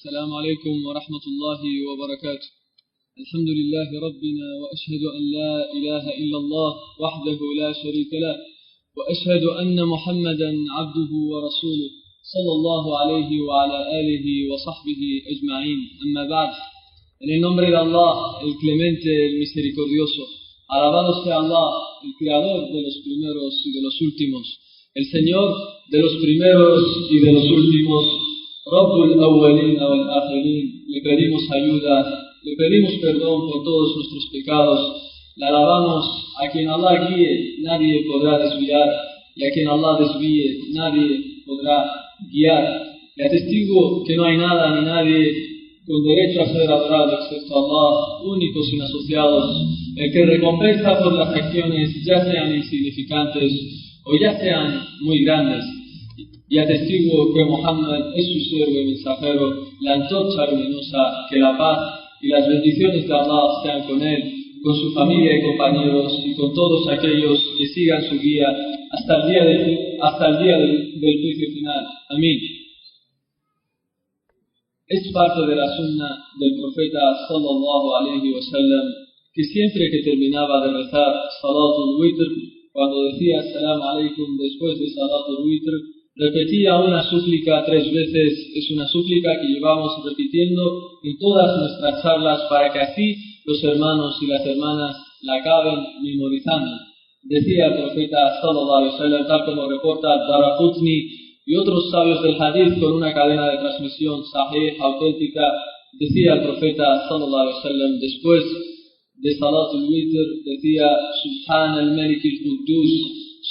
السلام عليكم ورحمة الله وبركاته. الحمد لله ربنا، وأشهد أن لا إله إلا الله وحده لا شريك له، وأشهد أن محمدا عبده ورسوله صلى الله عليه وعلى آله وصحبه أجمعين. أما بعد. En el nombre de Allah, el clemente, el misericordioso, alabado sea Allah, el creador de los primeros y de los últimos, el Señor de los primeros y de los últimos, Rabbul Awwalin wal Akhirin. Le pedimos ayuda, le pedimos perdón por todos nuestros pecados, le alabamos. A quien Allah guíe, nadie podrá desviar, y a quien Allah desvíe, nadie podrá guiar. Le atestigo que no hay nada ni nadie con derecho a ser adorado excepto Allah, único sin asociados, el que recompensa por las acciones, ya sean insignificantes o ya sean muy grandes. Y atestigo que Muhammad es su siervo y mensajero, la antorcha luminosa, que la paz y las bendiciones de Allah sean con él, con su familia y compañeros, y con todos aquellos que sigan su guía hasta el día del juicio final. Amén. Es parte de la sunna del profeta sallallahu alayhi wa sallam que siempre que terminaba de rezar Salatul Witr, cuando decía Assalamu alaikum después de Salatul Witr, repetía una súplica 3 veces. Es una súplica que llevamos repitiendo en todas nuestras charlas para que así los hermanos y las hermanas la acaben memorizando. Decía el profeta sallallahu alayhi wa sallam, tal como reporta Daraqutni y otros sabios del hadith con una cadena de transmisión sahih, auténtica, decía el profeta sallallahu alayhi wa sallam, después de Salatul Witr, decía Subhan al-Malik al-Quddus,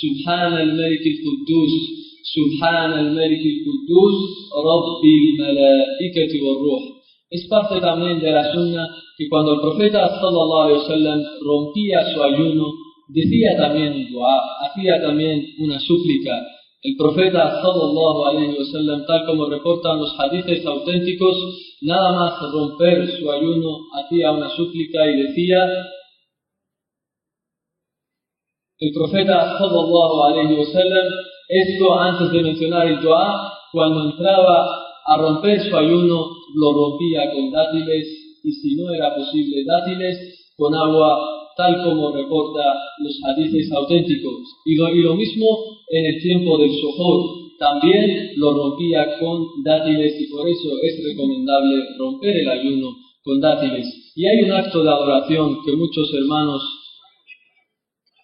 Subhan al-Malik al-Quddus, Subhan al-Malik al-Quddus, Rabbil Malaikati wal-Ruh. Es parte también de la sunna que cuando el profeta sallallahu alayhi wa sallam rompía su ayuno, decía también un dua, hacía también una súplica. El profeta sallallahu alayhi wa sallam, tal como reportan los hadiths auténticos, nada más romper su ayuno, hacía una súplica y decía, el profeta sallallahu alayhi wa sallam, esto antes de mencionar el dua, cuando entraba a romper su ayuno, lo rompía con dátiles, y si no era posible dátiles, con agua, tal como reporta los hadiths auténticos. Y lo mismo en el tiempo del suhoor, también lo rompía con dátiles, y por eso es recomendable romper el ayuno con dátiles. Y hay un acto de adoración que muchos hermanos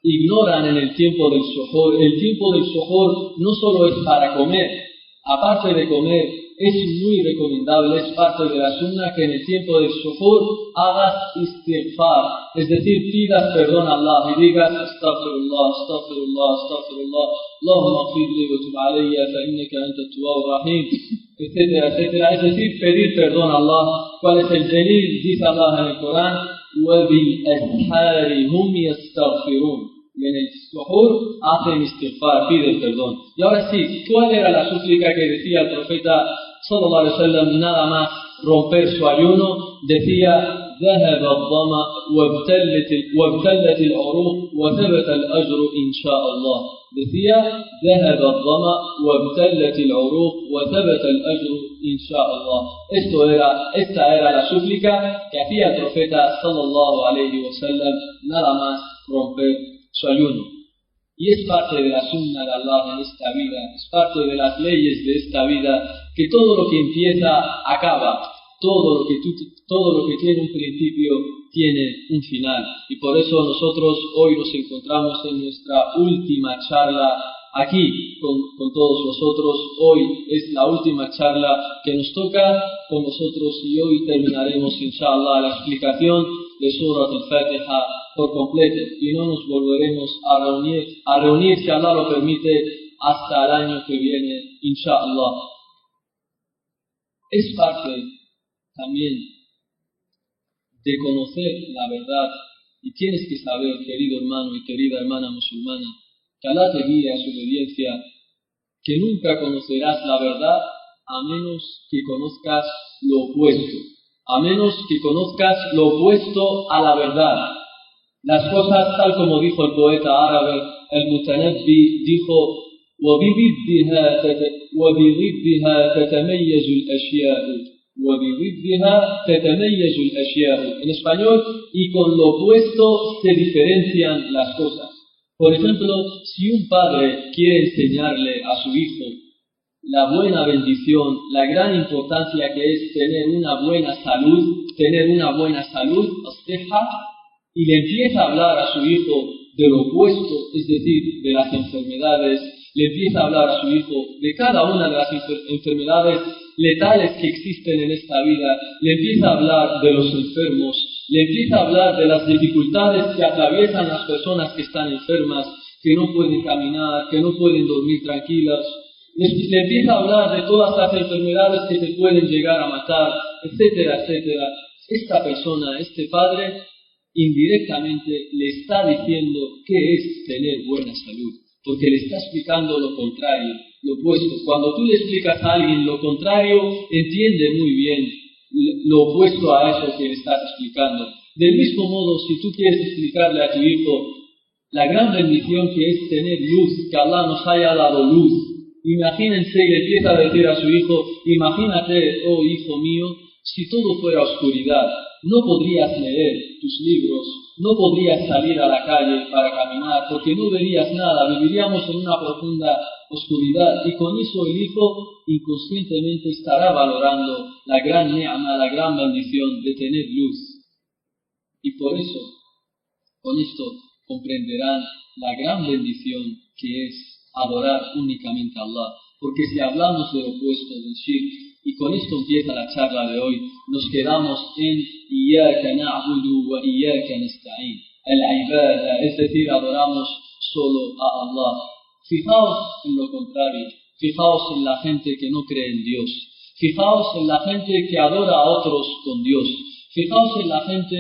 ignoran en el tiempo del suhoor. El tiempo del suhoor no solo es para comer, aparte de comer, es muy recomendable, es parte de la sunna que en el tiempo del suhoor hagas istighfar, es decir, pidas perdón a Allah y digas astaghfirullah, astaghfirullah, astaghfirullah, Allahumma ghfirli wa tub alayya fa innaka anta at-tawwabur rahim, etcétera, etcétera. Es decir, pedir perdón a Allah. ¿Cuál es el delil? Dice Allah en el Corán, wa bil ashari hum yastaghfirun. Y en el suhoor hacen istighfar, piden perdón. Y ahora sí, ¿cuál era la súplica que decía el profeta sallallahu alaihi wasallam nada más romper su ayuno? Decía, ذهب الظمأ وابتلت العروق وثبت الأجر إن شاء الله. Decía, ذهب الظمأ وابتلت العروق وثبت الأجر إن شاء الله. Esta era la súplica que hacía el profeta sallallahu alaihi wasallam nada más romper su ayuno. Y es parte de la sunna de Allah en esta vida, es parte de las leyes de esta vida, que todo lo que empieza acaba, todo lo que tiene un principio tiene un final. Y por eso nosotros hoy nos encontramos en nuestra última charla aquí con todos vosotros. Hoy es la última charla que nos toca con vosotros, y hoy terminaremos inshallah la explicación de Surat al-Fatiha por completo, y no nos volveremos a reunir, si Allah lo permite, hasta el año que viene, inshallah. Es parte también de conocer la verdad, y tienes que saber, querido hermano y querida hermana musulmana, que Allah te guíe a su obediencia, que nunca conocerás la verdad a menos que conozcas lo opuesto, a menos que conozcas lo opuesto a la verdad. Las cosas, tal como dijo el poeta árabe, el Mutanabbi, dijo, وَبِضِدِّهَا تَتَمَيَّزُ الْأَشْيَاءُ وبضدها تتميز الأشياء. En español, y con lo opuesto se diferencian las cosas. Por ejemplo, si un padre quiere enseñarle a su hijo la buena bendición, la gran importancia que es tener una buena salud, y le empieza a hablar a su hijo de lo opuesto, es decir, de las enfermedades, le empieza a hablar a su hijo de cada una de las enfermedades letales que existen en esta vida, le empieza a hablar de los enfermos, le empieza a hablar de las dificultades que atraviesan las personas que están enfermas, que no pueden caminar, que no pueden dormir tranquilas, le empieza a hablar de todas las enfermedades que se pueden llegar a matar, etcétera, etcétera. Esta persona, este padre, indirectamente le está diciendo qué es tener buena salud, porque le está explicando lo contrario, lo opuesto. Cuando tú le explicas a alguien lo contrario, entiende muy bien lo opuesto a eso que le estás explicando. Del mismo modo, si tú quieres explicarle a tu hijo la gran bendición que es tener luz, que Allah nos haya dado luz, imagínense, y le empieza a decir a su hijo, imagínate, oh hijo mío, si todo fuera oscuridad, no podrías leer tus libros, no podrías salir a la calle para caminar, porque no verías nada, viviríamos en una profunda oscuridad, y con eso el hijo inconscientemente estará valorando la gran ni'ma, la gran bendición de tener luz. Y por eso, con esto comprenderán la gran bendición que es adorar únicamente a Allah. Porque si hablamos de lo opuesto del shirk, y con esto empieza la charla de hoy, nos quedamos en Iyaka na'budu wa Iyaka nasta'in, al-ibada, es decir, adoramos solo a Allah. Fijaos en lo contrario, fijaos en la gente que no cree en Dios, fijaos en la gente que adora a otros con Dios, fijaos en la gente,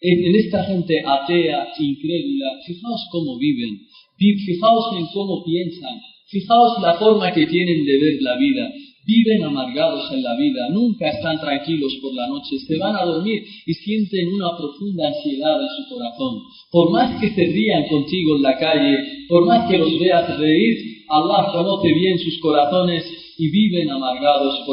en esta gente atea, incrédula, fijaos cómo viven, fijaos en cómo piensan, fijaos la forma que tienen de ver la vida. Viven amargados en la vida, nunca están tranquilos por la noche, se van a dormir y sienten una profunda ansiedad en su corazón. Por más que se rían contigo en la calle, por más que los veas reír, Allah conoce bien sus corazones y viven amargados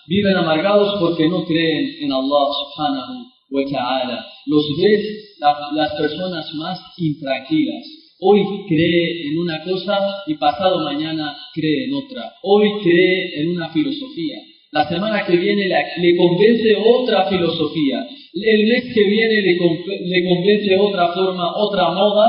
viven amargados porque no creen en Allah subhanahu wa ta'ala. Los ves las personas más intranquilas. Hoy cree en una cosa y pasado mañana cree en otra. Hoy cree en una filosofía. La semana que viene le convence otra filosofía. El mes que viene le convence otra forma, otra moda,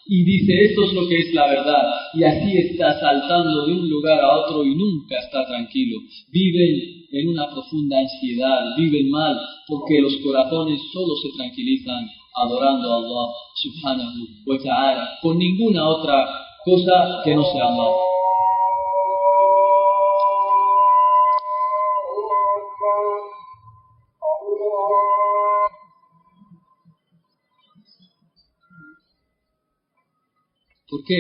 y dice esto es lo que es la verdad. Y así está saltando de un lugar a otro y nunca está tranquilo. Viven en una profunda ansiedad, viven mal, porque los corazones solo se tranquilizan adorando a Allah subhanahu wa ta'ala, con ninguna otra cosa que no sea Allah. ¿Por qué?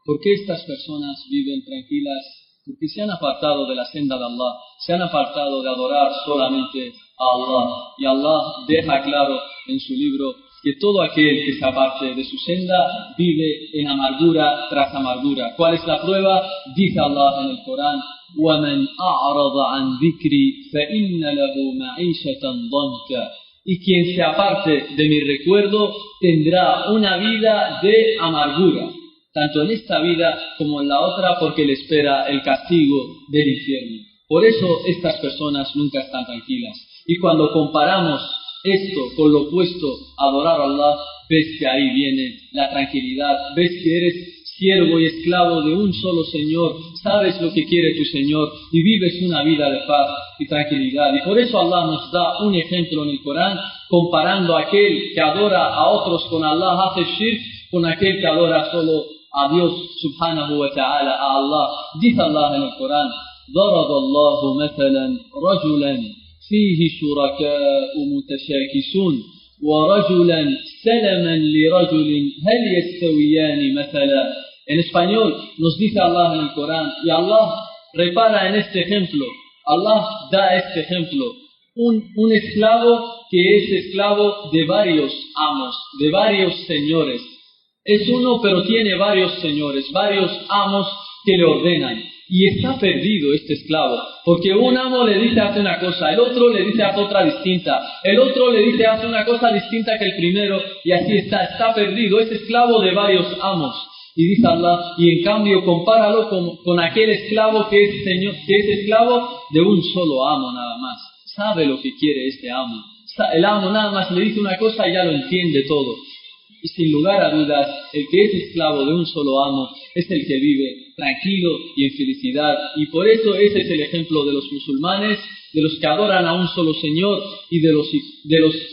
¿Por qué estas personas viven tranquilas? Porque se han apartado de la senda de Allah, se han apartado de adorar solamente a Allah. Y Allah deja claro en su libro que todo aquel que se aparte de su senda vive en amargura tras amargura. ¿Cuál es la prueba? Dice Allah en el Corán: وَمَنْ أَعْرَضَ عَنْ ذِكْرِي فَإِنَّ لَهُ مَعِيشَةً ضَنْكًا. Y quien se aparte de mi recuerdo tendrá una vida de amargura, tanto en esta vida como en la otra, porque le espera el castigo del infierno. Por eso estas personas nunca están tranquilas. Y cuando comparamos esto con lo opuesto, adorar a Allah, ves que ahí viene la tranquilidad, ves que eres siervo y esclavo de un solo Señor, sabes lo que quiere tu Señor y vives una vida de paz y tranquilidad. Y por eso Allah nos da un ejemplo en el Corán, comparando a aquel que adora a otros con Allah, hace shirk, con aquel que adora solo a Dios subhanahu wa ta'ala, a Allah. Dice Allah en el Corán: ضرب الله مثلا رجلا فيه شركاء متشاكسون ورجلا سلما لرجل هل يستويان مثلا. En español nos dice Allah en el Corán, y Allah repara en este ejemplo, Allah da este ejemplo, un esclavo que es esclavo de varios amos, de varios señores. Es uno pero tiene varios señores, varios amos que le ordenan. Y está perdido este esclavo, porque un amo le dice hace una cosa, el otro le dice hace otra distinta, el otro le dice hace una cosa distinta que el primero, y así está perdido, es esclavo de varios amos. Y dice Allah, y en cambio compáralo con aquel esclavo que es esclavo de un solo amo nada más. Sabe lo que quiere este amo. El amo nada más le dice una cosa y ya lo entiende todo. Y sin lugar a dudas, el que es esclavo de un solo amo es el que vive tranquilo y en felicidad. Y por eso ese es el ejemplo de los musulmanes, de los que adoran a un solo Señor y de los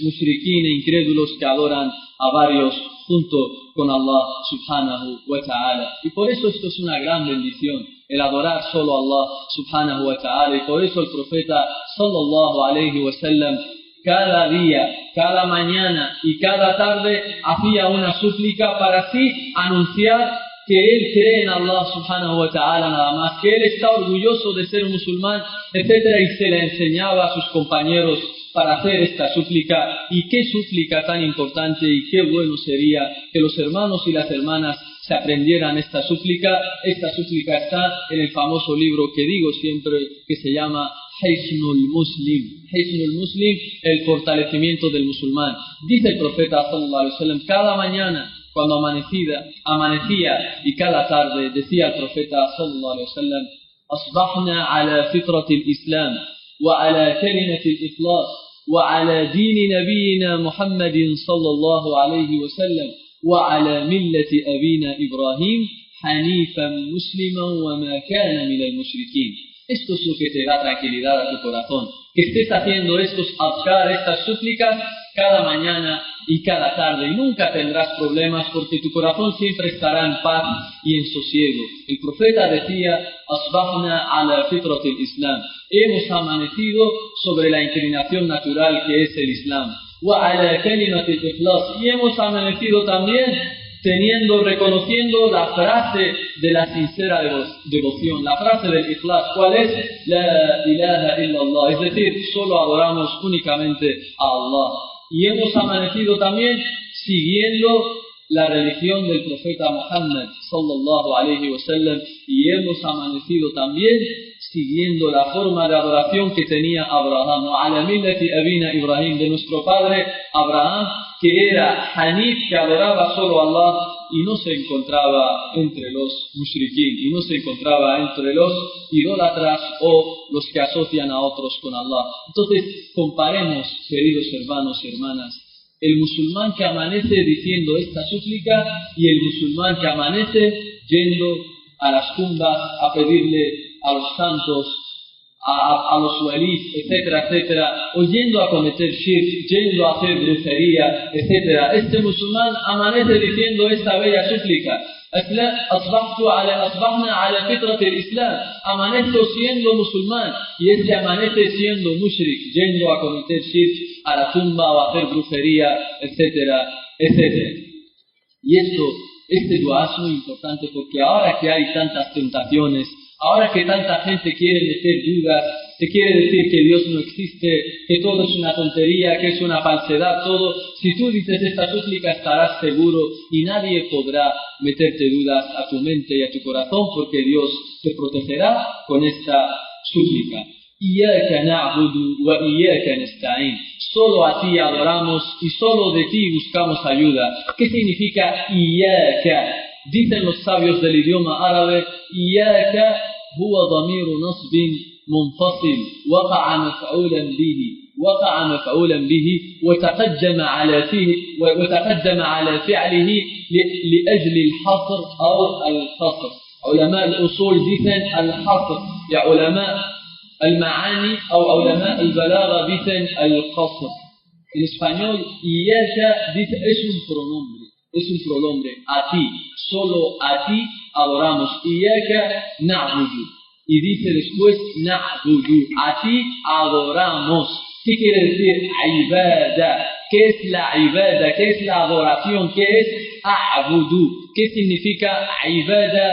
mushriquín e incrédulos que adoran a varios junto con Allah subhanahu wa ta'ala. Y por eso esto es una gran bendición, el adorar solo a Allah subhanahu wa ta'ala. Y por eso el profeta sallallahu alayhi wa sallam cada día, cada mañana y cada tarde hacía una súplica para así anunciar que él cree en Allah subhanahu wa ta'ala nada más, que él está orgulloso de ser musulmán, etcétera, y se le enseñaba a sus compañeros para hacer esta súplica. Y qué súplica tan importante, y qué bueno sería que los hermanos y las hermanas se aprendieran esta súplica. Esta súplica está en el famoso libro que digo siempre, que se llama Hisnul Muslim. Hisnul Muslim, el fortalecimiento del musulmán. Dice el profeta sallallahu alaihi wasallam, cada mañana cuando amanecía y cada tarde decía el profeta sallallahu alaihi wasallam, asbahna ala fitrati al-islam wa ala kalimati al-ikhlas wa ala din nabiyina Muhammadin sallallahu alaihi wasallam wa ala millati abina Ibrahim hanifan musliman wa ma kana min al-mushrikin. Esto es lo que te da tranquilidad a tu corazón, que estés haciendo estos azkar, estas súplicas cada mañana y cada tarde, y nunca tendrás problemas porque tu corazón siempre estará en paz y en sosiego. El profeta decía, asbahna ala fitrati al-islam, hemos amanecido sobre la inclinación natural que es el Islam, wa ala kalimati al-ikhlas, y hemos amanecido también reconociendo la frase de la sincera devoción, la frase del ikhlas. ¿Cuál es? La ilaha illallah, es decir, solo adoramos únicamente a Allah. Y hemos amanecido también siguiendo la religión del profeta Muhammad sallallahu alaihi wasallam, y hemos amanecido también siguiendo la forma de adoración que tenía Abraham, wa ala millati abina Ibrahim, de nuestro padre Abraham, que era Hanif, que adoraba solo a Allah y no se encontraba entre los mushrikin, y no se encontraba entre los idólatras o los que asocian a otros con Allah. Entonces, comparemos, queridos hermanos y hermanas, el musulmán que amanece diciendo esta súplica y el musulmán que amanece yendo a las tumbas a pedirle a los santos, a los walís, etcétera, etcétera, o yendo a cometer shirk, yendo a hacer brujería, etcétera. Este musulmán amanece diciendo esta bella súplica, asbahna ala fitrati al-islam, amanezco siendo musulmán, y este amanece siendo mushrik, yendo a cometer shirk, a la tumba o a hacer brujería, etcétera, etcétera. Y este dua es muy importante porque ahora que hay tantas tentaciones, ahora que tanta gente quiere meter dudas, te quiere decir que Dios no existe, que todo es una tontería, que es una falsedad, todo, si tú dices esta súplica estarás seguro y nadie podrá meterte dudas a tu mente y a tu corazón porque Dios te protegerá con esta súplica. Iyaka na'budu wa iyaka nasta'in. Solo a ti adoramos y solo de ti buscamos ayuda. ¿Qué significa iyaka? Dicen los sabios del idioma árabe, iyaka huwa damiru nasbin munfasil, waqa'a maf'ulan bihi, وتقدم على فعله لأجل الحصر أو القصر. علماء الأصول dicen الحصر, y علماء المعاني أو علماء البلاغة dicen القصر. En español, iyaka dice, es un pronombre, a ti, solo a ti adoramos, iyaka na'budu, y dice después na'budu, a ti adoramos. ¿Qué quiere decir ibada? ¿Qué es la ibada? ¿Qué es la adoración? ¿Qué es a'budu? ¿Qué significa ibada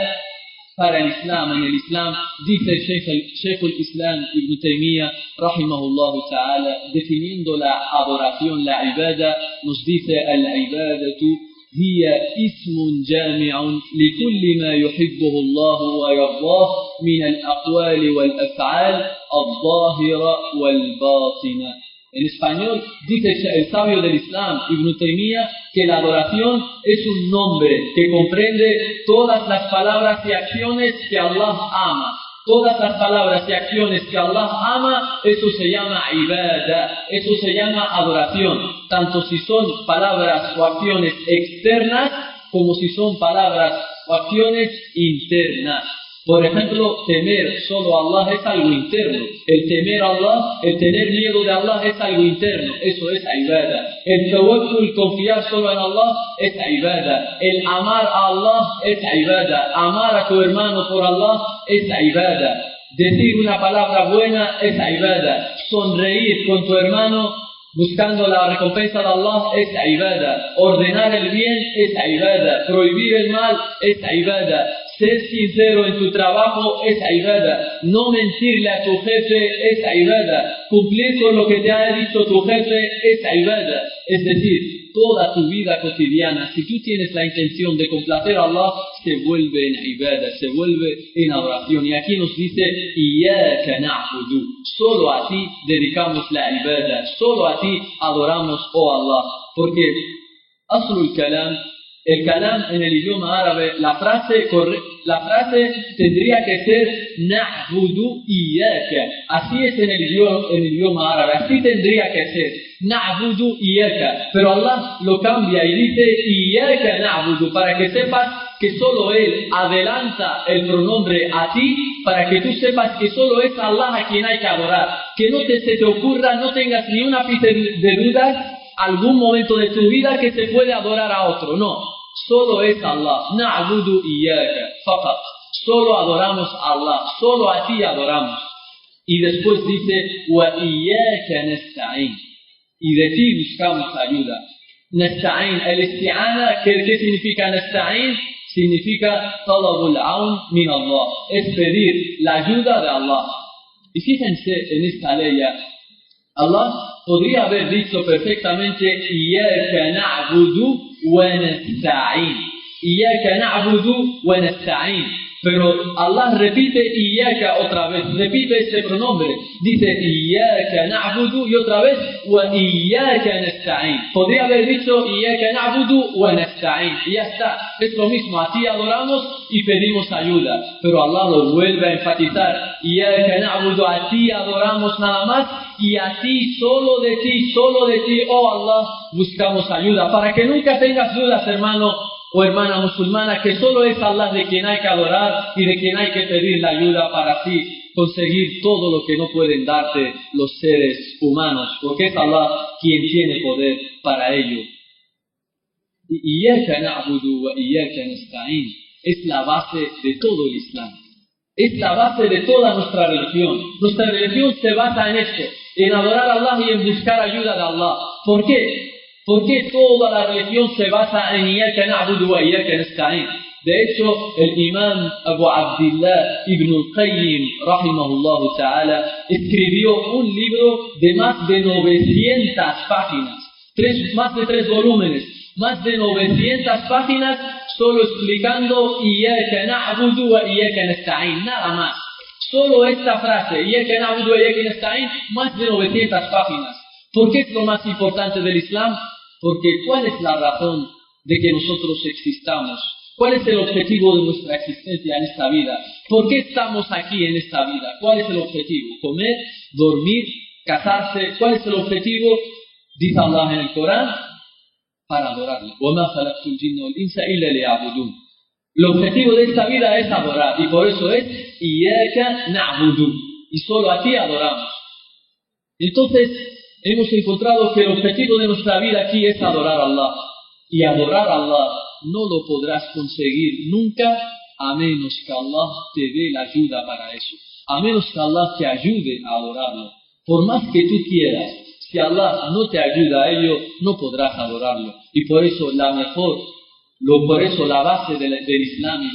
para el Islam? En el Islam dice Sheikh al-Islam Ibn Taymiyyah rahimahullah ta'ala, definiendo la adoración, la ibada, nos dice al-ibadatu هي اسم جامع لكل ما يحبه الله ويرضاه من الأقوال والأفعال الظاهرة والباطنة. En español dice el sabio del Islam, Ibn Taymiyyah, que la adoración es un nombre que comprende todas las palabras y acciones que Allah ama. Todas las palabras y acciones que Allah ama, eso se llama ibadah, eso se llama adoración, tanto si son palabras o acciones externas como si son palabras o acciones internas. Por ejemplo, temer solo a Allah es algo interno. El temer a Allah, el tener miedo de Allah es algo interno. Eso es ibadah. El tawakkul, confiar solo en Allah, es ibadah. El amar a Allah es ibadah. Amar a tu hermano por Allah es ibadah. Decir una palabra buena es ibadah. Sonreír con tu hermano buscando la recompensa de Allah es ibadah. Ordenar el bien es ibadah. Prohibir el mal es ibadah. Ser sincero en tu trabajo es ibadah. No mentirle a tu jefe es ibadah. Cumplir con lo que te ha dicho tu jefe es ibadah. Es decir, toda tu vida cotidiana, si tú tienes la intención de complacer a Allah, se vuelve en ibadah, se vuelve en adoración. Y aquí nos dice, Iyaka na'budu. Solo a ti dedicamos la ibadah. Solo a ti adoramos, oh Allah. Porque aslul kalam, el kalam en el idioma árabe, la frase tendría que ser na'budu iyaka. Así es en el idioma árabe, así tendría que ser. Na'budu iyaka. Pero Allah lo cambia y dice iyaka na'budu, para que sepas que solo Él adelanta el pronombre a ti, para que tú sepas que solo es Allah a quien hay que adorar. Que no se te ocurra, no tengas ni una ápice de dudas algún momento de tu vida que se puede adorar a otro. No, solo es Allah. Na'budu iyaka faqat. Solo adoramos a Allah, solo a ti adoramos. Y después dice wa iyaka nasta'in. Y de ti buscamos ayuda. Nasta'in, el isti'ana, ¿qué significa nasta'in? Significa talabul aun min Allah, es pedir la ayuda de Allah. Y fíjense en esta ley, Allah podría haber dicho perfectamente Iyaka na'budu wa nasta'in. Iyaka na'budu wa nasta'in. Pero Allah repite Iyaka otra vez, repite este pronombre. Dice Iyaka na'budu y otra vez wa Iyaka nasta'in. Podría haber dicho Iyaka na'budu wa nasta'in. Y ya está, es lo mismo, a ti adoramos y pedimos ayuda. Pero Allah lo vuelve a enfatizar. Iyaka na'budu, a ti adoramos nada más. Y a ti, solo de ti, oh Allah, buscamos ayuda. Para que nunca tengas dudas, hermano o hermana musulmana, que solo es Allah de quien hay que adorar y de quien hay que pedir la ayuda para así conseguir todo lo que no pueden darte los seres humanos, porque es Allah quien tiene poder para ello. Iyaka na'budu wa iyaka nasta'in es la base de todo el Islam. Es la base de toda nuestra religión. Nuestra religión se basa en esto, en adorar a Allah y en buscar ayuda de Allah. ¿Por qué? Porque toda la religión se basa en Iyaka na'budu wa iyaka nasta'in. De hecho, el imam Abu Abdillah Ibn al-Qayyim, rahimahullah ta'ala, escribió un libro de más de 900 páginas, más de 3 volúmenes, más de 900 páginas, solo explicando Iyaka na'budu wa iyaka nasta'in, nada más. Solo esta frase, Iyaka na'budu wa iyaka nasta'in, más de 900 páginas. ¿Por qué es lo más importante del Islam? Porque ¿cuál es la razón de que nosotros existamos? ¿Cuál es el objetivo de nuestra existencia en esta vida? ¿Por qué estamos aquí en esta vida? ¿Cuál es el objetivo? ¿Comer? ¿Dormir? ¿Casarse? ¿Cuál es el objetivo? Dice Allah en el Corán, para adorarle. وَمَا خَلَقْتُ الْجِنَّ وَالْإِنسَ إِلَّا لِيَعْبُدُونَ. El objetivo de esta vida es adorar, y por eso es Iyaka na'budu, y solo a ti adoramos. Entonces, hemos encontrado que el objetivo de nuestra vida aquí es adorar a Allah. Y adorar a Allah no lo podrás conseguir nunca a menos que Allah te dé la ayuda para eso. A menos que Allah te ayude a adorarlo. Por más que tú quieras, si Allah no te ayuda a ello, no podrás adorarlo. Y por eso la base del Islam y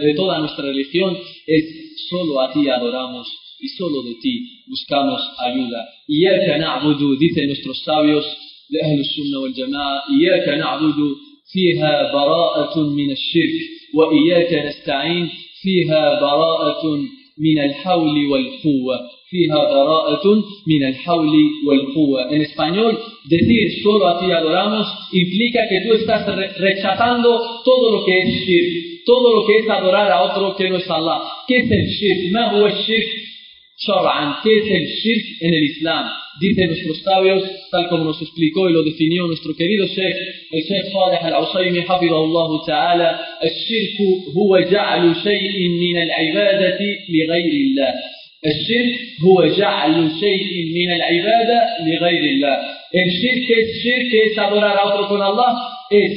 de toda nuestra religión es solo a ti adoramos y solo de ti buscamos ayuda. Iyaka na'budu, dicen nuestros sabios de Ahl Sunnah wal Jama'a, Iyaka na'budu فيها براءة من الشرك وإياك نستعين فيها براءة من الحول والقوة فيها براءة من الحول والقوة. En español, decir solo a ti adoramos implica que tú estás rechazando todo lo que es shirk, todo lo que es adorar a otro que no es Allah. ¿Qué es el shirk? ما هو الشرك شرعا. ¿Qué es el shirk en el Islam? Dicen nuestros sabios, tal como nos explicó y lo definió nuestro querido Sheikh, el Sheikh Saleh al-Usaymi, حفظه تعالى, الشرك هو جعل شيء من العبادة لغير الله. الشرك هو جعل شيء من العبادة لغير الله. El shirk es adorar a otro con Allah, es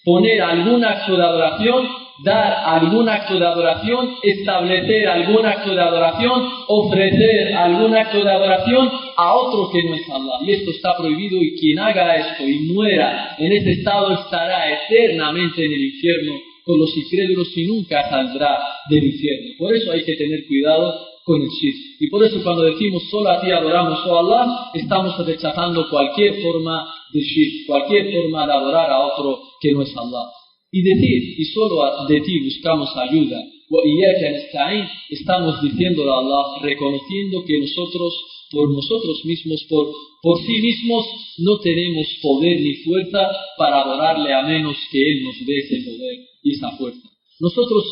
poner algún acto de adoración, dar algún acto de adoración, establecer algún acto de adoración, ofrecer algún acto de adoración a otro que no es Allah. Y esto está prohibido, y quien haga esto y muera en este estado estará eternamente en el infierno con los incrédulos y nunca saldrá del infierno. Por eso hay que tener cuidado con el shirk. Y por eso cuando decimos solo a ti adoramos, oh Allah, estamos rechazando cualquier forma de shirk, cualquier forma de adorar a otro que no es Allah. Y decir, y solo de ti buscamos ayuda, estamos diciéndole a Allah, reconociendo que nosotros, por nosotros mismos, por sí mismos, no tenemos poder ni fuerza para adorarle a menos que Él nos dé ese poder y esa fuerza. Nosotros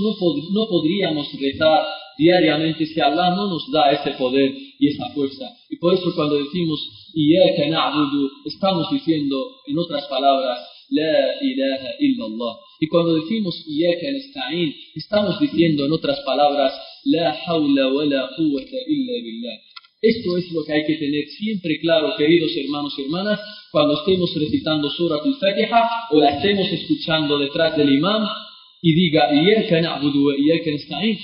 no podríamos rezar diariamente si Allah no nos da ese poder y esa fuerza. Y por eso cuando decimos Iyaka na'budu, estamos diciendo, en otras palabras, La ilaha illallah. Y cuando decimos Iyaka nasta'in, estamos diciendo, en otras palabras, La hawla wa la quwwata illa billah. Esto es lo que hay que tener siempre claro, queridos hermanos y hermanas, cuando estemos recitando Surat al-Fatiha o la estemos escuchando detrás del imam y diga Iyaka na'budu wa Iyaka nasta'in,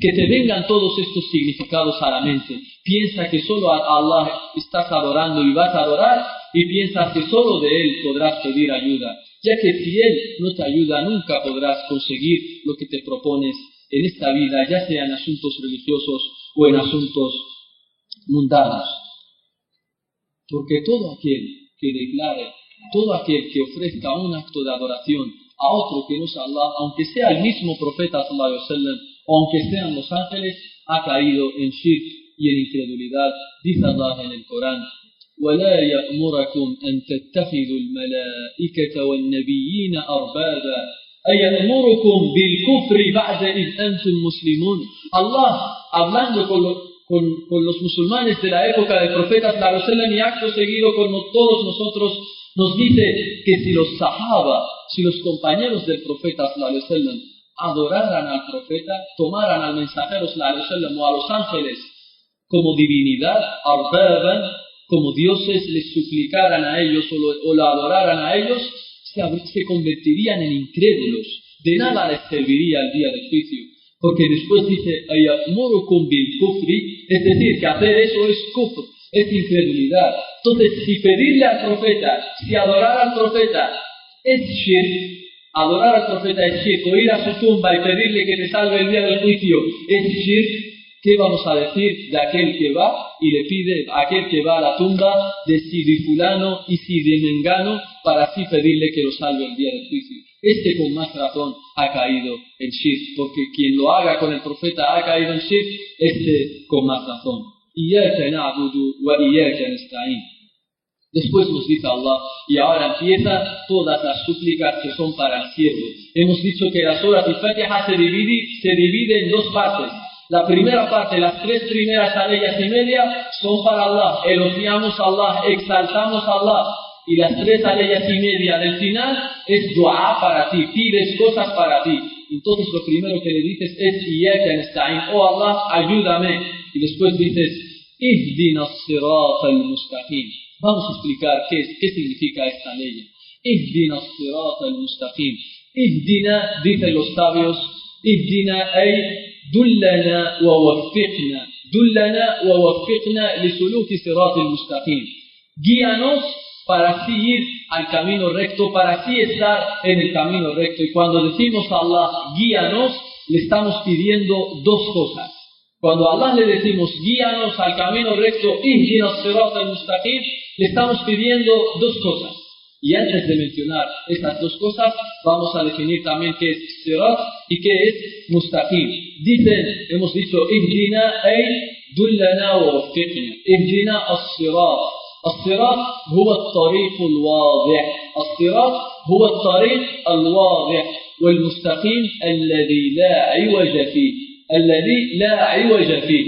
que te vengan todos estos significados a la mente. Piensa que solo a Allah estás adorando y vas a adorar, y piensas que solo de Él podrás pedir ayuda, ya que si Él no te ayuda nunca podrás conseguir lo que te propones en esta vida, ya sea en asuntos religiosos o en asuntos mundanos. Porque todo aquel que declare, todo aquel que ofrezca un acto de adoración a otro que no es Allah, aunque sea el mismo profeta sallallahu alaihi wasallam, o aunque sean los ángeles, ha caído en shirk y en incredulidad. Dice Allah en el Corán, وَلَا يَأْمُرَكُمْ أَن تَتَّخِذُوا الْمَلَائِكَةَ وَالنَّبِيِّينَ أَرْبَابًا أَيَأْمُرُكُمْ بِالْكُفْرِ بَعْدَ إِذْ أَنْتُمْ مُسْلِمُونَ. Allah, hablando con los musulmanes de la época del profeta sallallahu alaihi wasallam, y acto seguido con todos nosotros, nos dice que si los sahaba, si los compañeros del profeta sallallahu alaihi wasallam adoraran al profeta, tomaran al mensajero sallallahu alaihi wasallam o a los ángeles como divinidad, arbaban, como dioses, les suplicaran a ellos o lo adoraran a ellos, se convertirían en incrédulos. De nada les serviría el día del juicio. Porque después dice, ayamurukum bil kufri, es decir, que hacer eso es kufr, es incredulidad. Entonces, si pedirle al profeta, si adorar al profeta es shirk, adorar al profeta es shirk, o ir a su tumba y pedirle que te salve el día del juicio es shirk, ¿qué vamos a decir de aquel que va y le pide a aquel que va a la tumba de si de fulano y si de mengano para así pedirle que lo salve el día del juicio? Este con más razón ha caído en shirk, porque quien lo haga con el profeta ha caído en shirk, este con más razón. Iyaka na'budu wa iyaka nasta'in. Después nos dice Allah, y ahora empieza todas las súplicas que son para el siervo. Hemos dicho que la Surah al-Fatiha se divide en dos partes. La primera parte, las 3 primeras aleyas y media, son para Allah. Elogiamos a Allah, exaltamos a Allah. Y las 3 aleyas y media del final es dua para ti, pides cosas para ti. Entonces lo primero que le dices es Iyaka nasta'in, oh Allah, ayúdame. Y después dices Ihdina as-sirata al-mustaqim. Vamos a explicar qué significa esta ley. Ihdina as-sirata al-mustaqim. Ihdina, dicen los sabios, Ihdina ay dullana wa waffiqna. Dullana wa waffiqna li suluki sirati al-mustaqim. Guíanos para así ir al camino recto, para así estar en el camino recto. Y cuando decimos a Allah, guíanos, le estamos pidiendo dos cosas. Cuando a Allah le decimos, guíanos al camino recto, ihdina as-sirata al-mustaqim, le estamos pidiendo dos cosas. Y antes de mencionar estas dos cosas, vamos a definir también qué es sirat y qué es mustaqim. Hemos dicho, ihdina ay dullana wa waffiqna. Ihdina as-sirat. الصراط هو الطريق الواضح. الصراط هو الطريق الواضح والمستقيم الذي لا عوج فيه. الذي لا عوج فيه.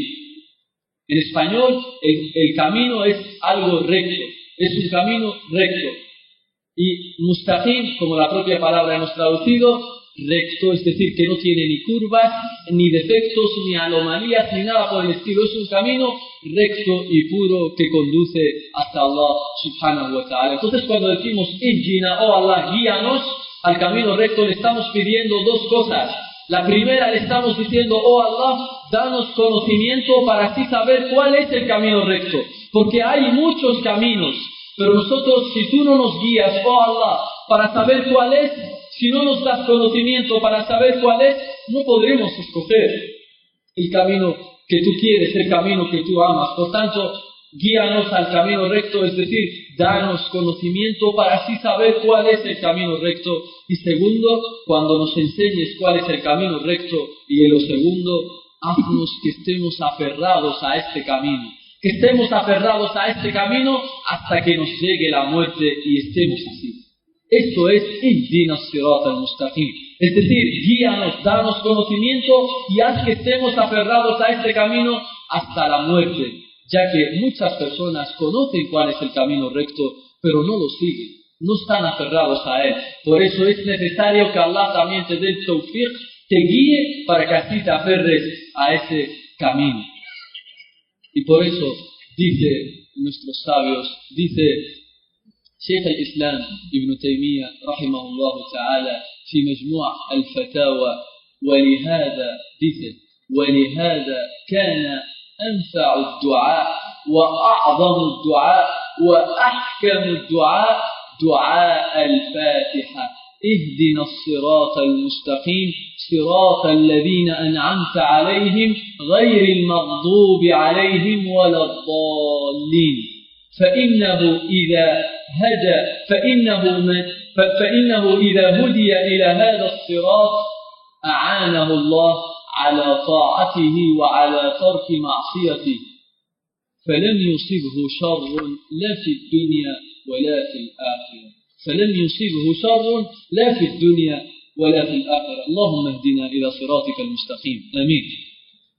En español, el camino es algo recto. Es un camino recto. Y mustaqim, como la propia palabra hemos traducido, recto, es decir, que no tiene ni curvas, ni defectos, ni anomalías, ni nada por el estilo. Es un camino recto y puro que conduce hasta Allah subhanahu wa ta'ala. Entonces, cuando decimos Ihdina, oh Allah, guíanos al camino recto, le estamos pidiendo dos cosas. La primera, le estamos diciendo, oh Allah, danos conocimiento para así saber cuál es el camino recto. Porque hay muchos caminos, pero nosotros, si tú no nos guías, oh Allah, para saber cuál es, si no nos das conocimiento para saber cuál es, no podremos escoger el camino que tú quieres, el camino que tú amas. Por tanto, guíanos al camino recto, es decir, danos conocimiento para así saber cuál es el camino recto. Y segundo, cuando nos enseñes cuál es el camino recto, y en lo segundo, haznos que estemos aferrados a este camino. Que estemos aferrados a este camino hasta que nos llegue la muerte y estemos así. Esto es Ihdina as-sirat al-mustaqim. Es decir, guíanos, danos conocimiento y haz que estemos aferrados a este camino hasta la muerte, ya que muchas personas conocen cuál es el camino recto, pero no lo siguen, no están aferrados a él. Por eso es necesario que Allah también te dé el tawfiq, te guíe para que así te aferres a ese camino. Y por eso dice nuestros sabios, dice شيخ الإسلام ابن تيمية رحمه الله تعالى في مجموع الفتاوى ولهذا كان أنفع الدعاء وأعظم الدعاء وأحكم الدعاء دعاء الفاتحة اهدنا الصراط المستقيم صراط الذين أنعمت عليهم غير المغضوب عليهم ولا الضالين فإنه إذا هدي إلى هذا الصراط أعانه الله على طاعته وعلى ترك معصيته فلم يصبه شر لا في الدنيا ولا في الآخرة ولا في الآخرة اللهم اهدنا إلى صراطك المستقيم آمين.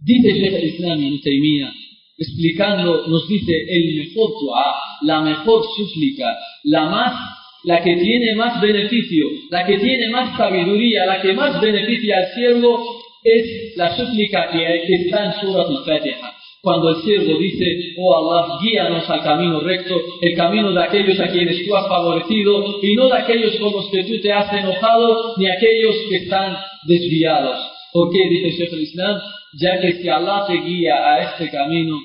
Dice Sheikh al-Islam Ibn Taymiyyah, explicando, nos dice el mejor dua, la mejor súplica, la que tiene más beneficio, la que tiene más sabiduría, la que más beneficia al siervo, es la súplica que está en Surat al-Fatiha. Cuando el siervo dice, oh Allah, guíanos al camino recto, el camino de aquellos a quienes tú has favorecido, y no de aquellos con los que tú te has enojado, ni aquellos que están desviados. ¿Por qué? Dice Sheikh al-Islam, ya que si Allah te guía a este camino,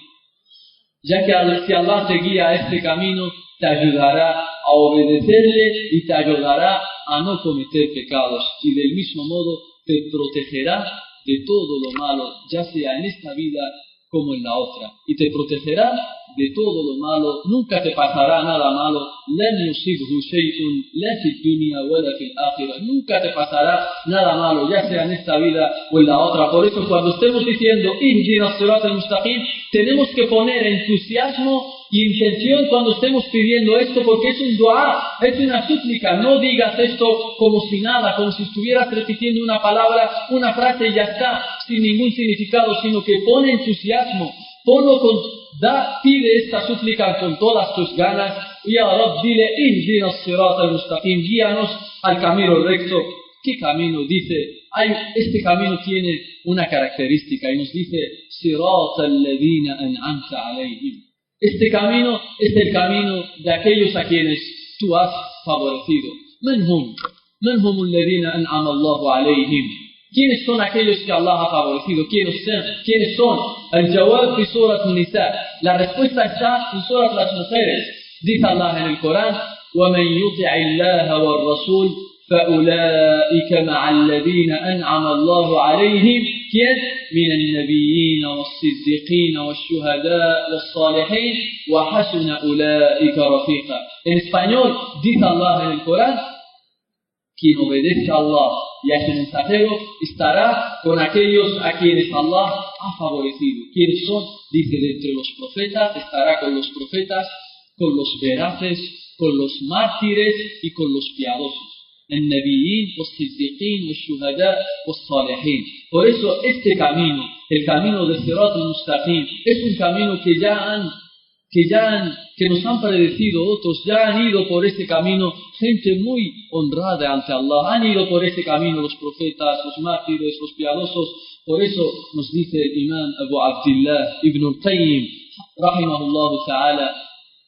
te ayudará a obedecerle y te ayudará a no cometer pecados. Y del mismo modo te protegerá de todo lo malo, ya sea en esta vida como en la otra. Y te protegerá de todo lo malo, nunca te pasará nada malo. Nunca te pasará nada malo, ya sea en esta vida o en la otra. Por eso cuando estemos diciendo Ihdina as-sirat al-mustaqim, tenemos que poner entusiasmo y intención cuando estemos pidiendo esto, porque es un dua, es una súplica. No digas esto como si nada, como si estuvieras repitiendo una palabra, una frase y ya está, sin ningún significado, sino que pone entusiasmo, pide esta súplica con todas tus ganas. Ya Rab, dile Ihdina as-sirat al-mustaqim, guíanos al camino recto. ¿Qué camino? Dice, este camino tiene una característica y nos dice Sirat alladhina an'amta alayhim. Este camino es el camino de aquellos a quienes tú has favorecido. Man hum alladhina an'ama Allahu alayhim. ¿Quiénes son aquellos que Allah ha favorecido? ¿Quiénes son? Al-Jawab fi Surat Nisa. La respuesta está en Surat las mujeres. Dice Allah en el Corán: وَمَنْ يُطِعِ اللَّهَ وَالرَّسُولِ فأولئك مع الذين أنعم الله عليهم ¿quién? من النبيين والصديقين والشهداء والصالحين وحسن أولئك رفيقا. En español dice Allah en el Corán: quien obedezca a Allah y a su mensajero estará con aquellos a quienes Allah ha favorecido. ¿Quiénes son? Dice: de entre los profetas estará con los profetas, con los veraces, con los mártires y con los piadosos. النبيين والصديقين والشهداء والصالحين. Por eso este camino, el camino de Sirat al-Mustaqim, es un camino que nos han predecido otros, ya han ido por ese camino gente muy honrada ante Allah, han ido por ese camino los profetas, los mártires, los piadosos. Por eso nos dice el imam Abu Abdillah Ibn al-Qayyim, rahimahullah ta'ala,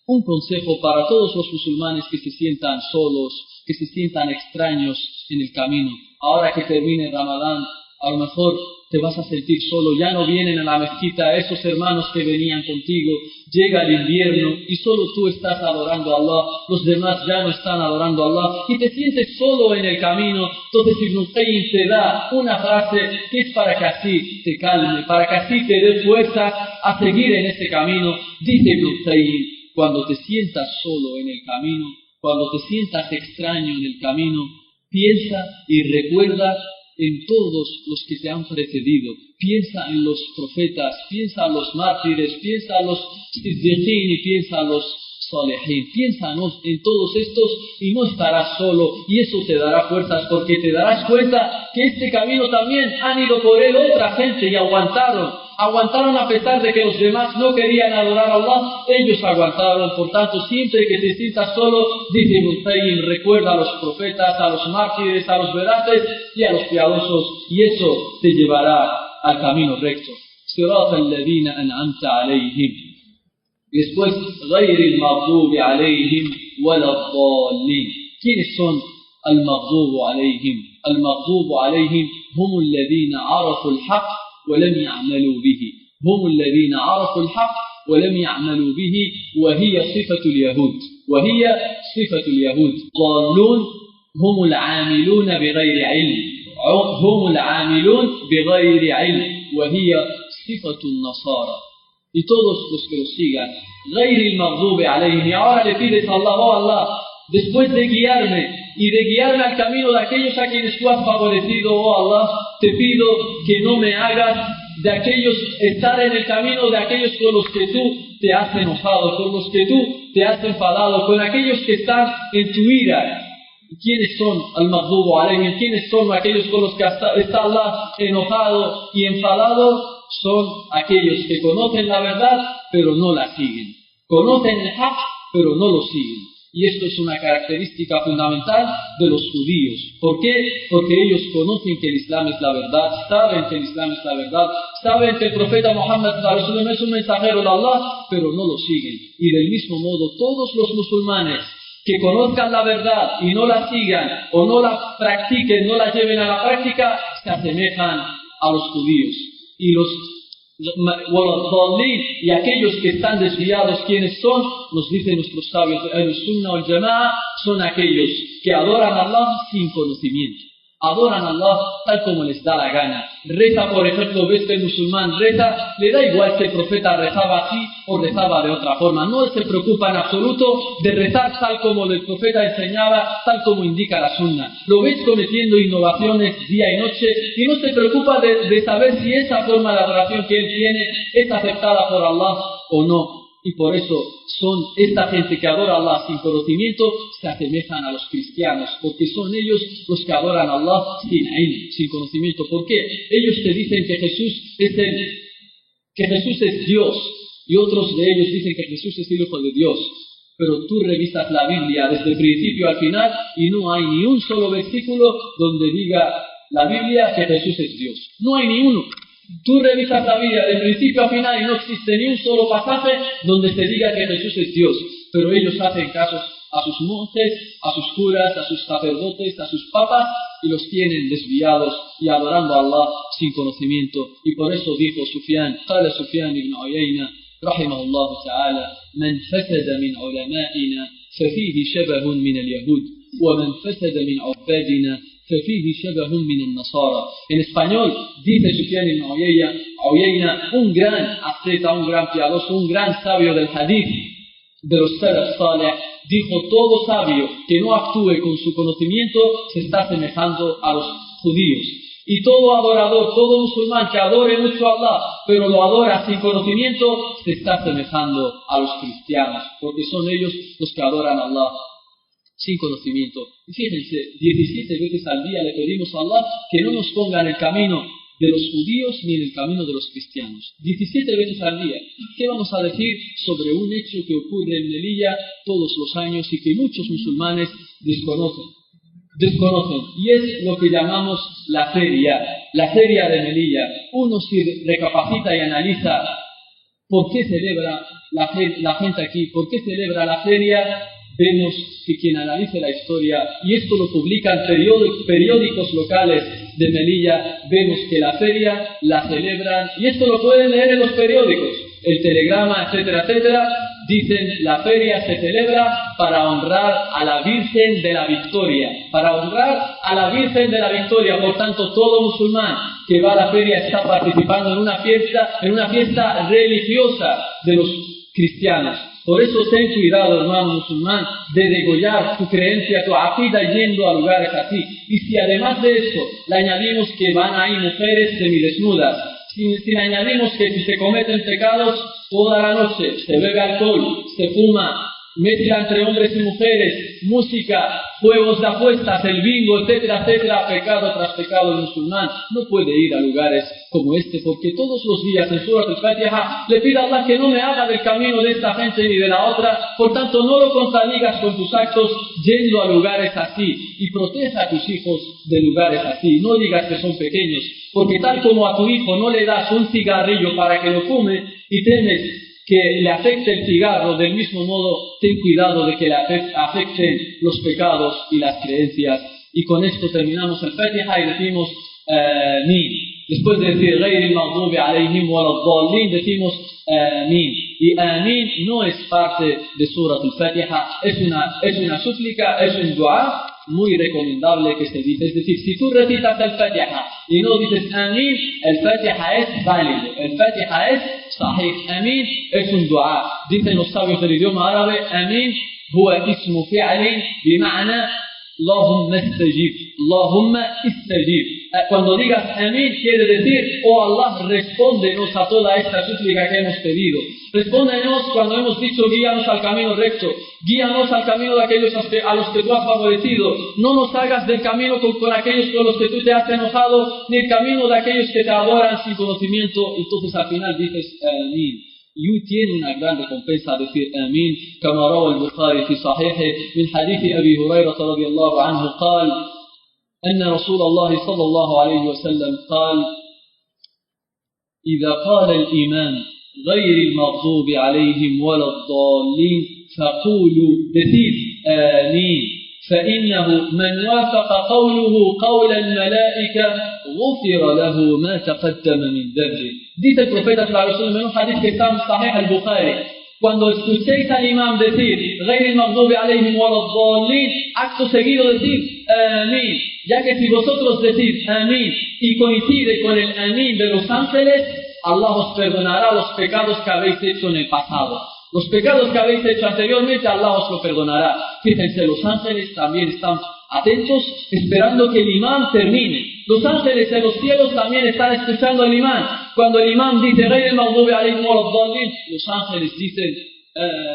un consejo para todos los musulmanes que se sientan solos, que se sientan extraños en el camino. Ahora que termine Ramadán, a lo mejor te vas a sentir solo, ya no vienen a la mezquita esos hermanos que venían contigo, llega el invierno y solo tú estás adorando a Allah, los demás ya no están adorando a Allah y te sientes solo en el camino. Entonces Ibn Qayyim te da una frase que es para que así te calme, para que así te dé fuerza a seguir en ese camino. Dice Ibn Qayyim: cuando te sientas solo en el camino, cuando te sientas extraño en el camino, piensa y recuerda en todos los que te han precedido. Piensa en los profetas, piensa en los mártires, piensa en los siddiqín y piensa en los salihin. Piensa en todos estos y no estarás solo, y eso te dará fuerzas, porque te darás cuenta que este camino también han ido por él otra gente y aguantaron a pesar de que los demás no querían adorar a Allah, ellos aguantaron. Por tanto, siempre que te sientas solo, dice Ibn Qayyim, recuerda a los profetas, a los mártires, a los veraces y a los piadosos, y eso te llevará al camino recto. Sirat alladhina an'amta alayhim. Y después, ghayril maghdubi alayhim waladdallin. ¿Quiénes son al-maghdubu alayhim? Al-maghdubu alayhim hum alladhina arafu al-haqq ولم يعملوا به. هم الذين عرفوا الحق ولم يعملوا به، وهي صفة اليهود. ضالون هم العاملون بغير علم. وهي صفة النصارى. Y todos los que los sigan. غير المغضوب عليهم. Y ahora le pides a Allah: oh Allah, después de guiarme y de guiarme al camino de aquellos a quienes tú has favorecido, oh Allah, te pido que no me hagas de aquellos, estar en el camino de aquellos con los que tú te has enojado, con los que tú te has enfadado, con aquellos que están en tu ira. ¿Quiénes son al-maghdubu alayhim? ¿Quiénes son aquellos con los que está Allah enojado y enfadado? Son aquellos que conocen la verdad pero no la siguen, conocen el haq pero no lo siguen. Y esto es una característica fundamental de los judíos. ¿Por qué? Porque ellos conocen que el Islam es la verdad, saben que el Islam es la verdad, saben que el profeta Muhammad es un mensajero de Allah, pero no lo siguen. Y del mismo modo, todos los musulmanes que conozcan la verdad y no la sigan, o no la practiquen, no la lleven a la práctica, se asemejan a los judíos. Y los y aquellos que están desviados, ¿quiénes son? Nos dicen nuestros sabios de Al-Sunnah wal-Jama'a, son aquellos que adoran a Allah sin conocimiento, adoran a Allah tal como les da la gana. Reza, por ejemplo, ves que el musulmán reza, le da igual si el profeta rezaba así o rezaba de otra forma, no se preocupa en absoluto de rezar tal como el profeta enseñaba, tal como indica la sunna. Lo ves cometiendo innovaciones día y noche y no se preocupa de saber si esa forma de adoración que él tiene es aceptada por Allah o no. Y por eso son esta gente que adora a Allah sin conocimiento, se asemejan a los cristianos, porque son ellos los que adoran a Allah sin conocimiento. ¿Por qué? Ellos te dicen que Jesús es Dios, y otros de ellos dicen que Jesús es el Hijo de Dios. Pero tú revisas la Biblia desde el principio al final y no hay ni un solo versículo donde diga la Biblia que Jesús es Dios. No hay ni uno. Tú revisas la Biblia de principio a final y no existe ni un solo pasaje donde se diga que Jesús es Dios. Pero ellos hacen casos a sus monjes, a sus curas, a sus sacerdotes, a sus papas, y los tienen desviados y adorando a Allah sin conocimiento. Y por eso dijo Sufyan, قال سفيان بن عيينة رحمه الله تعالى: من فسد من علمائنا ففيه شبه من اليهود. ومن فسد من عبادنا ففيه شبه من النصارى. En español, dice Sufyan ibn Uyayna, un gran asceta, un gran piadoso, un gran sabio del hadith, de los Salaf Saleh, dijo: todo sabio que no actúe con su conocimiento se está asemejando a los judíos. Y todo adorador, todo musulmán que adore mucho a Allah, pero lo adora sin conocimiento, se está asemejando a los cristianos, porque son ellos los que adoran a Allah sin conocimiento. Y fíjense, 17 veces al día le pedimos a Allah que no nos ponga en el camino de los judíos ni en el camino de los cristianos. 17 veces al día. ¿Qué vamos a decir sobre un hecho que ocurre en Melilla todos los años y que muchos musulmanes desconocen? Y es lo que llamamos la feria de Melilla. Uno si recapacita y analiza por qué celebra la gente aquí, por qué celebra la feria, vemos que quien analice la historia, y esto lo publican periódicos locales de Melilla, vemos que la feria la celebran, y esto lo pueden leer en los periódicos, el Telegrama, etcétera, etcétera, dicen: la feria se celebra para honrar a la Virgen de la Victoria, por tanto todo musulmán que va a la feria está participando en una fiesta religiosa de los cristianos. Por eso ten cuidado, hermano musulmán, de degollar tu creencia, tu aqida, yendo a lugares así. Y si además de eso le añadimos que van ahí mujeres semidesnudas, si le añadimos que si se cometen pecados toda la noche, se bebe alcohol, se fuma, mezcla entre hombres y mujeres, música, juegos de apuestas, el bingo, etcétera, etcétera, pecado tras pecado, el musulmán no puede ir a lugares como este, porque todos los días en Surat al-Fatiha le pide a Allah que no me haga del camino de esta gente ni de la otra, por tanto no lo contradigas con tus actos yendo a lugares así, y proteja a tus hijos de lugares así. No digas que son pequeños, porque tal como a tu hijo no le das un cigarrillo para que lo fume y temes que le afecte el cigarro, del mismo modo ten cuidado de que le afecten los pecados y las creencias. Y con esto terminamos el Fatiha y decimos Amin. Después de decir Ghayril Maghdubi Alayhim Waladdallin, decimos Amin. Y Amin no es parte de Surat al-Fatiha, es una súplica, es un dua muy recomendable que se dice. Es decir, si tú recitas el Fatiha y no dices Amin, el Fatiha es válido, el Fatiha es sahih. Amin es un dua. Dicen los sabios del idioma árabe: Amin huwa ismu fi'lin bima'na Allahumma istajib. Allahumma istajib. Cuando digas Amin quiere decir: oh Allah, respóndenos a toda esta súplica que hemos pedido. Respóndenos cuando hemos dicho: guíanos al camino recto, guíanos al camino de aquellos a los que tú has favorecido. No nos hagas del camino con aquellos con los que tú te has enojado, ni el camino de aquellos que te adoran sin conocimiento. Entonces al final dices Amin. Y tiene una gran recompensa decir Amin, como روى البخاري في صحيحه من حديث أبي هريرة رضي الله عنه قال أن رسول الله صلى الله عليه وسلم قال: إذا قال الإمام غير المغضوب عليهم ولا الضالين فقولوا decid آمين فإنه من وافق قوله قول الملائكة غفر له ما تقدم من ذنبه. Dice el profeta sallallahu alaihi wasallam en un hadith que está en Sahih al-Bukhari: cuando escuchéis al imam decir Ghayril Maghdubi Alayhim Waladdallin, acto seguido decir Amin, ya que si vosotros decís Amin y coincide con el Amin de los ángeles, Allah os perdonará los pecados que habéis hecho en el pasado. Los pecados que habéis hecho anteriormente, Allah os lo perdonará. Fíjense, los ángeles también están atentos, esperando que el imán termine. Los ángeles en los cielos también están escuchando al imán. Cuando el imán dice Ghayril Maghdubi Alayhim Waladdallin, los ángeles dicen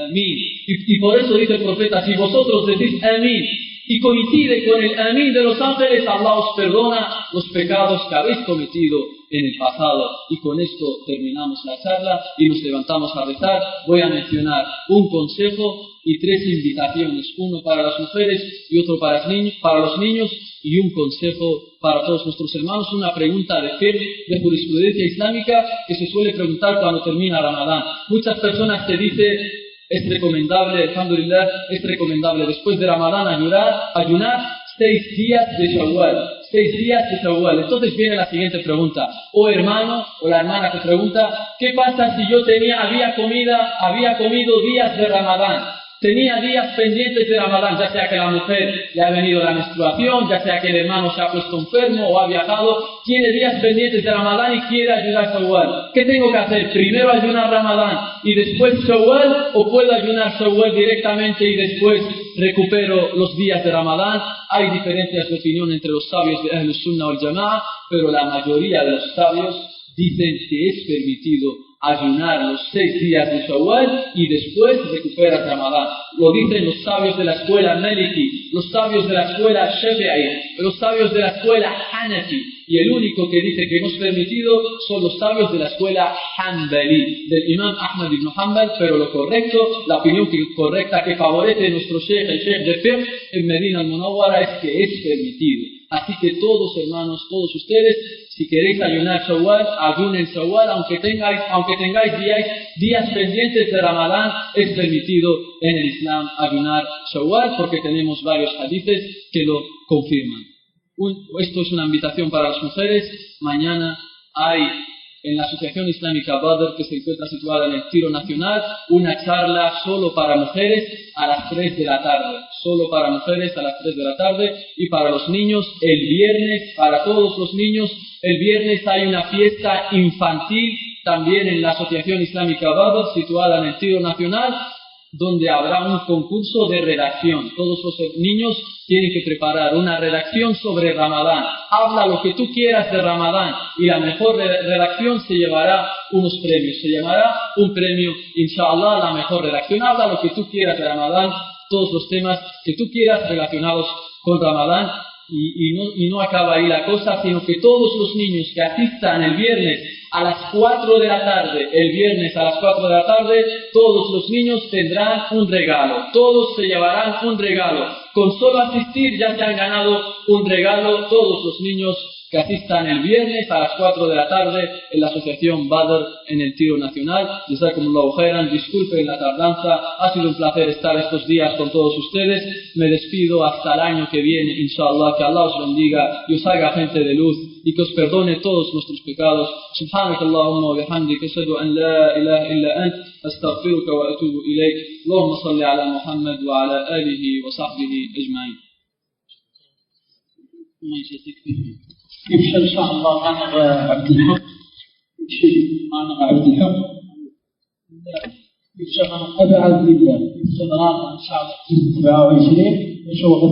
Amin. Y por eso dice el profeta: si vosotros decís Amin y coincide con el Amin de los ángeles, Allah os perdona los pecados que habéis cometido en el pasado. Y con esto terminamos la charla y nos levantamos a rezar. Voy a mencionar un consejo y 3 invitaciones, uno para las mujeres y otro para los niños, y un consejo para todos nuestros hermanos, una pregunta de fe, de jurisprudencia islámica que se suele preguntar cuando termina Ramadán. Muchas personas te dicen: es recomendable, alhamdulillah, es recomendable después de Ramadán ayunar 6 días de Shawwal. 6 días de Shawwal. Entonces viene la siguiente pregunta: oh hermano o la hermana que pregunta, ¿qué pasa si yo había comido días de Ramadán? tenía días pendientes de Ramadán, ya sea que la mujer le ha venido la menstruación, ya sea que el hermano se ha puesto enfermo o ha viajado, tiene días pendientes de Ramadán y quiere ayudar Shawwal. ¿Qué tengo que hacer? ¿Primero ayunar Ramadán y después Shawwal? ¿O puedo ayunar Shawwal directamente y después recupero los días de Ramadán? Hay diferencias de opinión entre los sabios de Ahlus Sunnah wal Jama'a, pero la mayoría de los sabios dicen que es permitido ayunar los 6 días de Shawwal y después recuperar Ramadán. Lo dicen los sabios de la escuela Maliki, los sabios de la escuela Shafi'i, los sabios de la escuela Hanafi, y el único que dice que no es permitido son los sabios de la escuela Hanbali, del Imam Ahmad ibn Hanbal, pero lo correcto, la opinión correcta que favorece nuestro Sheikh, el Sheikh de Fiqh en Medina al-Munawwara, es que es permitido. Así que todos hermanos, todos ustedes, si queréis ayunar Shawwal, ayunen Shawwal, aunque tengáis días pendientes de Ramadán, es permitido en el Islam ayunar Shawwal, porque tenemos varios hadices que lo confirman. Esto es una invitación para las mujeres. Mañana hay en la Asociación Islámica Badr, que se encuentra situada en el Tiro Nacional, una charla solo para mujeres a las 3 de la tarde. Solo para mujeres a las 3 de la tarde. Y para los niños, el viernes, para todos los niños, el viernes hay una fiesta infantil también en la Asociación Islámica Badr, situada en el Tiro Nacional, donde habrá un concurso de redacción. Todos los niños tienen que preparar una redacción sobre Ramadán. Habla lo que tú quieras de Ramadán y la mejor redacción se llevará unos premios. Se llamará un premio, inshallah, la mejor redacción. Habla lo que tú quieras de Ramadán, todos los temas que tú quieras relacionados con Ramadán. Y no acaba ahí la cosa, sino que todos los niños que asistan el viernes a las 4 de la tarde, todos los niños tendrán un regalo, todos se llevarán un regalo. Con solo asistir ya se han ganado un regalo todos los niños que asistan el viernes a las 4 de la tarde en la Asociación Badr en el Tiro Nacional. Jazakumullahu khairan, disculpen la tardanza, ha sido un placer estar estos días con todos ustedes. Me despido hasta el año que viene, inshallah, que Allah os bendiga y os haga gente de luz y que os perdone todos nuestros pecados. Subhanakallahumma wa bihamdika, ashhadu an la ilaha illa ant, astaghfiruka wa atubu ilayk. Allahumma salli ala Muhammad wa ala alihi wa sahbihi ajma'in. يبشر إن شاء الله معنا عبد الحق، معنا عبد الحق يبشر أبعد لله، يبشر إن شاء الله 27 نشوف